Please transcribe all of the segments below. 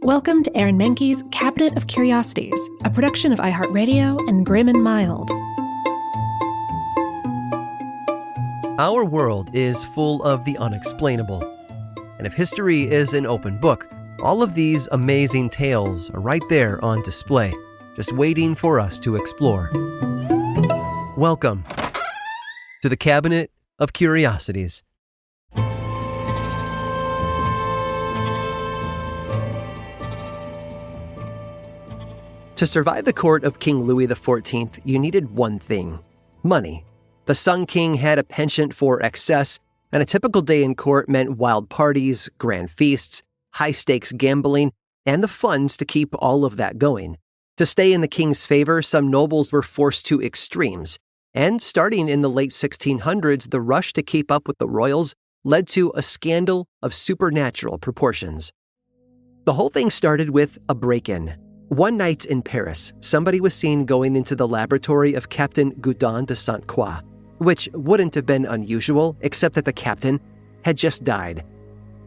Welcome to Aaron Mahnke's Cabinet of Curiosities, a production of iHeartRadio and Grim and Mild. Our world is full of the unexplainable. And if history is an open book, all of these amazing tales are right there on display, just waiting for us to explore. Welcome to the Cabinet of Curiosities. To survive the court of King Louis XIV, you needed one thing: money. The Sun King had a penchant for excess, and a typical day in court meant wild parties, grand feasts, high-stakes gambling, and the funds to keep all of that going. To stay in the king's favor, some nobles were forced to extremes, and starting in the late 1600s, the rush to keep up with the royals led to a scandal of supernatural proportions. The whole thing started with a break-in. One night in Paris, somebody was seen going into the laboratory of Captain Gaudin de Sainte-Croix, which wouldn't have been unusual, except that the captain had just died.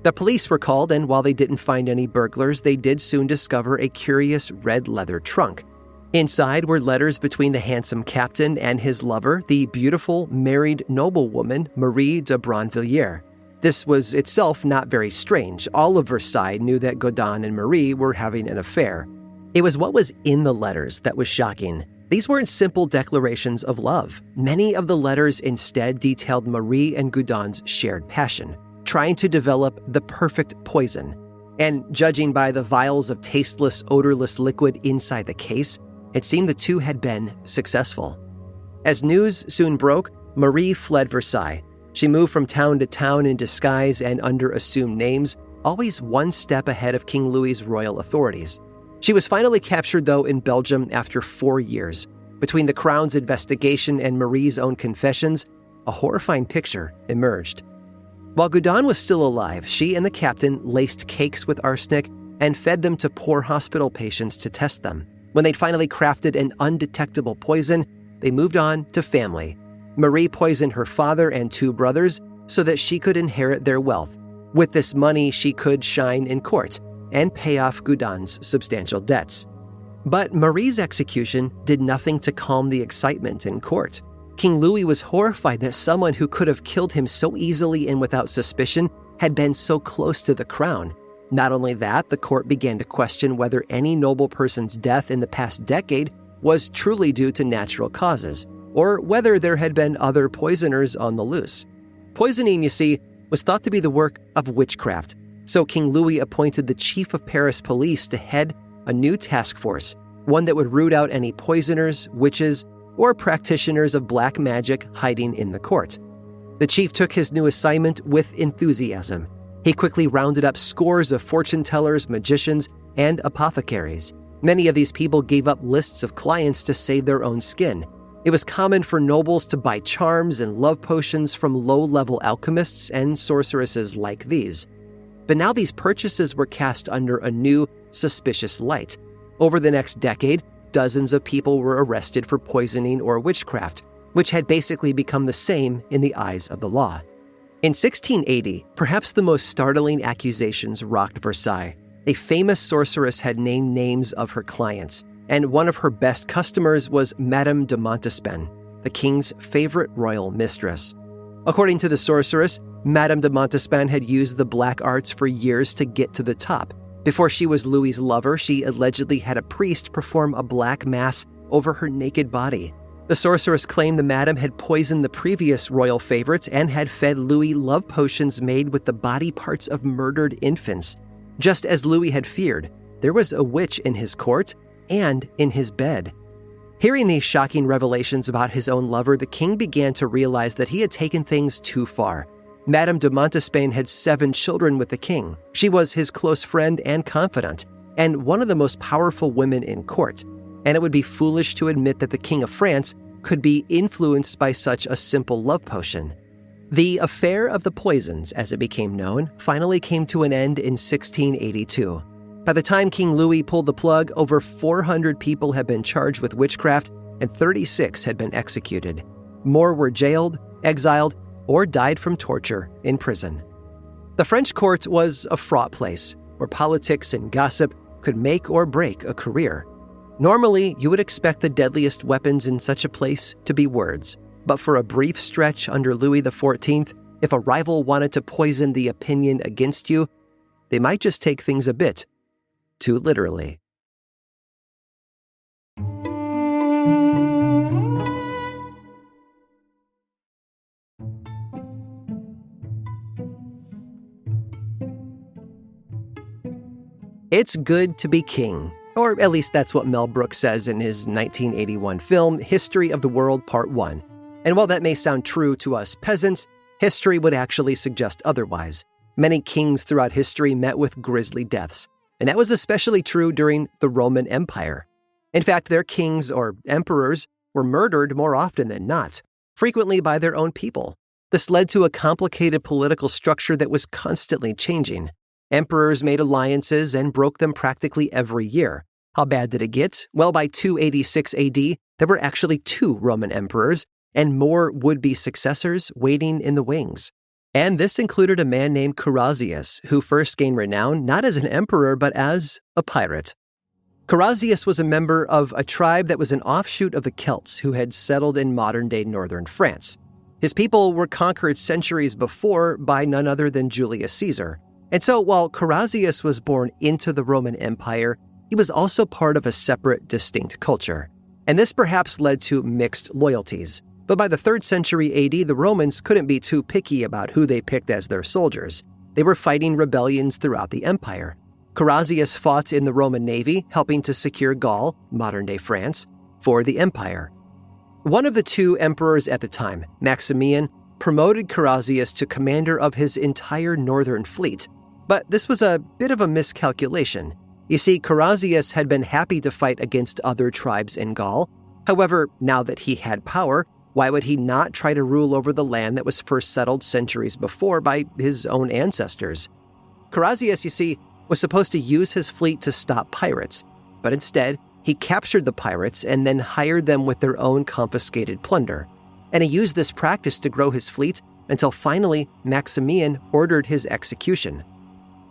The police were called, and while they didn't find any burglars, they did soon discover a curious red leather trunk. Inside were letters between the handsome captain and his lover, the beautiful, married noblewoman Marie de Brinvilliers. This was itself not very strange. All of Versailles knew that Gaudin and Marie were having an affair. It was what was in the letters that was shocking. These weren't simple declarations of love. Many of the letters instead detailed Marie and Gaudin's shared passion, trying to develop the perfect poison. And judging by the vials of tasteless, odorless liquid inside the case, it seemed the two had been successful. As news soon broke, Marie fled Versailles. She moved from town to town in disguise and under assumed names, always one step ahead of King Louis's royal authorities. She was finally captured, though, in Belgium after 4 years. Between the Crown's investigation and Marie's own confessions, a horrifying picture emerged. While Gaudin was still alive, she and the captain laced cakes with arsenic and fed them to poor hospital patients to test them. When they'd finally crafted an undetectable poison, they moved on to family. Marie poisoned her father and 2 brothers so that she could inherit their wealth. With this money, she could shine in court and pay off Gaudin's substantial debts. But Marie's execution did nothing to calm the excitement in court. King Louis was horrified that someone who could have killed him so easily and without suspicion had been so close to the crown. Not only that, the court began to question whether any noble person's death in the past decade was truly due to natural causes, or whether there had been other poisoners on the loose. Poisoning, you see, was thought to be the work of witchcraft. So King Louis appointed the chief of Paris police to head a new task force, one that would root out any poisoners, witches, or practitioners of black magic hiding in the court. The chief took his new assignment with enthusiasm. He quickly rounded up scores of fortune tellers, magicians, and apothecaries. Many of these people gave up lists of clients to save their own skin. It was common for nobles to buy charms and love potions from low-level alchemists and sorceresses like these. But now these purchases were cast under a new, suspicious light. Over the next decade, dozens of people were arrested for poisoning or witchcraft, which had basically become the same in the eyes of the law. In 1680, perhaps the most startling accusations rocked Versailles. A famous sorceress had named names of her clients, and one of her best customers was Madame de Montespan, the king's favorite royal mistress. According to the sorceress, Madame de Montespan had used the black arts for years to get to the top. Before she was Louis's lover, she allegedly had a priest perform a black mass over her naked body. The sorceress claimed the madam had poisoned the previous royal favorites and had fed Louis love potions made with the body parts of murdered infants. Just as Louis had feared, there was a witch in his court and in his bed. Hearing these shocking revelations about his own lover, the king began to realize that he had taken things too far. Madame de Montespan had 7 children with the king. She was his close friend and confidant, and one of the most powerful women in court, and it would be foolish to admit that the King of France could be influenced by such a simple love potion. The affair of the poisons, as it became known, finally came to an end in 1682. By the time King Louis pulled the plug, over 400 people had been charged with witchcraft and 36 had been executed. More were jailed, exiled, or died from torture in prison. The French court was a fraught place, where politics and gossip could make or break a career. Normally, you would expect the deadliest weapons in such a place to be words, but for a brief stretch under Louis XIV, if a rival wanted to poison the opinion against you, they might just take things a bit too literally. It's good to be king, or at least that's what Mel Brooks says in his 1981 film, History of the World Part 1. And while that may sound true to us peasants, history would actually suggest otherwise. Many kings throughout history met with grisly deaths, and that was especially true during the Roman Empire. In fact, their kings or emperors were murdered more often than not, frequently by their own people. This led to a complicated political structure that was constantly changing. Emperors made alliances and broke them practically every year. How bad did it get? Well, by 286 AD, there were actually 2 Roman emperors, and more would-be successors waiting in the wings. And this included a man named Karazius, who first gained renown not as an emperor, but as a pirate. Karazius was a member of a tribe that was an offshoot of the Celts who had settled in modern-day northern France. His people were conquered centuries before by none other than Julius Caesar. And so while Karazius was born into the Roman Empire, he was also part of a separate, distinct culture. And this perhaps led to mixed loyalties. But by the 3rd century AD, the Romans couldn't be too picky about who they picked as their soldiers. They were fighting rebellions throughout the empire. Karazius fought in the Roman navy, helping to secure Gaul, modern-day France, for the empire. One of the 2 emperors at the time, Maximian, promoted Karazius to commander of his entire northern fleet. But this was a bit of a miscalculation. You see, Karazius had been happy to fight against other tribes in Gaul. However, now that he had power, why would he not try to rule over the land that was first settled centuries before by his own ancestors? Karazius, you see, was supposed to use his fleet to stop pirates, but instead, he captured the pirates and then hired them with their own confiscated plunder. And he used this practice to grow his fleet until finally Maximian ordered his execution.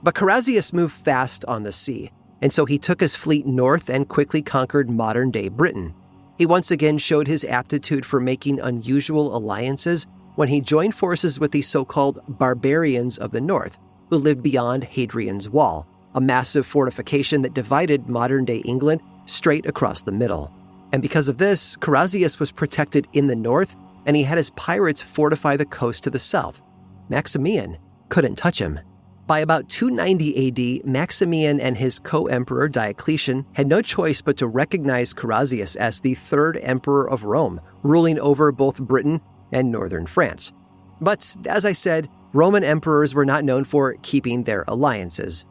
But Karazius moved fast on the sea, and so he took his fleet north and quickly conquered modern-day Britain. He once again showed his aptitude for making unusual alliances when he joined forces with the so-called barbarians of the north, who lived beyond Hadrian's Wall, a massive fortification that divided modern-day England straight across the middle. And because of this, Karazius was protected in the north, and he had his pirates fortify the coast to the south. Maximian couldn't touch him. By about 290 AD, Maximian and his co-emperor Diocletian had no choice but to recognize Karazius as the 3rd emperor of Rome, ruling over both Britain and northern France. But, as I said, Roman emperors were not known for keeping their alliances.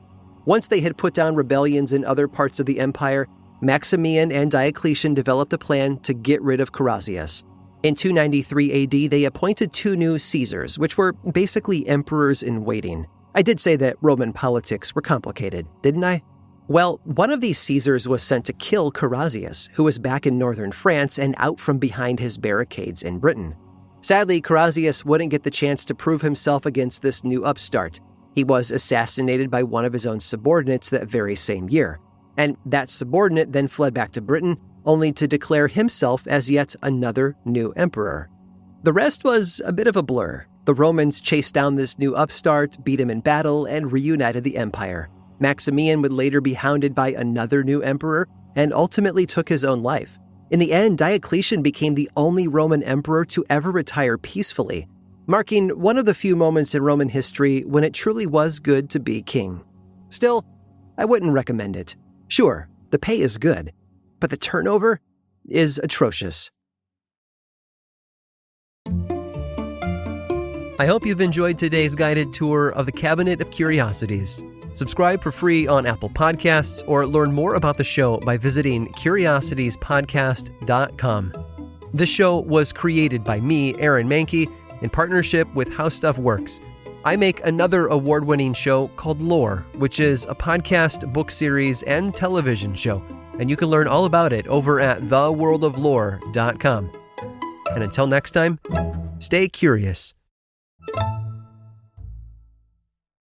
Once they had put down rebellions in other parts of the empire, Maximian and Diocletian developed a plan to get rid of Karazius. In 293 AD, they appointed 2 new Caesars, which were basically emperors in waiting. I did say that Roman politics were complicated, didn't I? Well, one of these Caesars was sent to kill Karazius, who was back in northern France and out from behind his barricades in Britain. Sadly, Karazius wouldn't get the chance to prove himself against this new upstart. He was assassinated by one of his own subordinates that very same year. And that subordinate then fled back to Britain, only to declare himself as yet another new emperor. The rest was a bit of a blur. The Romans chased down this new upstart, beat him in battle, and reunited the empire. Maximian would later be hounded by another new emperor and ultimately took his own life. In the end, Diocletian became the only Roman emperor to ever retire peacefully, marking one of the few moments in Roman history when it truly was good to be king. Still, I wouldn't recommend it. Sure, the pay is good, but the turnover is atrocious. I hope you've enjoyed today's guided tour of the Cabinet of Curiosities. Subscribe for free on Apple Podcasts or learn more about the show by visiting curiositiespodcast.com. This show was created by me, Aaron Mahnke, in partnership with How Stuff Works. I make another award-winning show called Lore, which is a podcast, book series, and television show, and you can learn all about it over at theworldoflore.com. And until next time, stay curious.